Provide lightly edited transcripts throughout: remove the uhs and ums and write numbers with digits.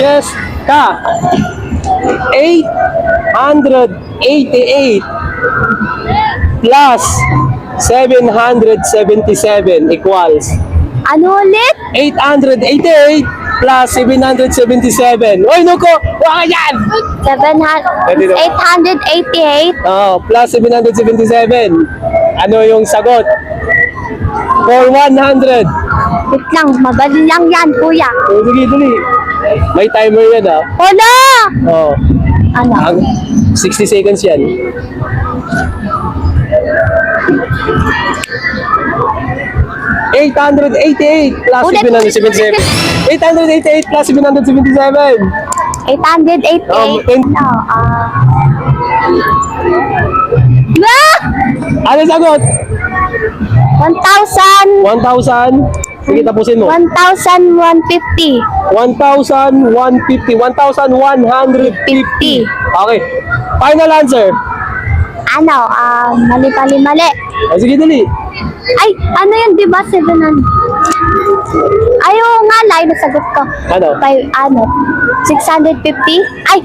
Cheska. 888 plus 777 equals Ano ulit? 888 plus 777. Oy, Nuko! Waka yan! 888. Oh, plus 777. Ano yung sagot? For 100. Wait lang, madali lang yan, kuya. Oh, sige, dali. May timer yan, ah. Hala! Oh, Ano? 60 seconds yan. $888 plus Ulit, 777. 888 plus 777. 888. Oh, Ano sagot? 1,000. 1,000. Sige, tapusin mo. 1,150. 1,150. 1,150. Okay. Final answer. Ano? Mali. Oh, sige, dali. Ay, ano yun, di ba? 700. Ayaw nga, layo na sagot ko. Ano? 650? Ay,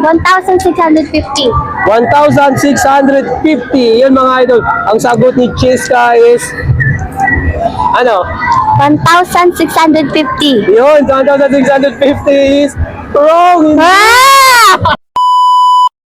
1,650. 1,650. Yan mga idol. Ang sagot ni Cheska is ano? 1,650. Yun, 1,650 is wrong. Ah!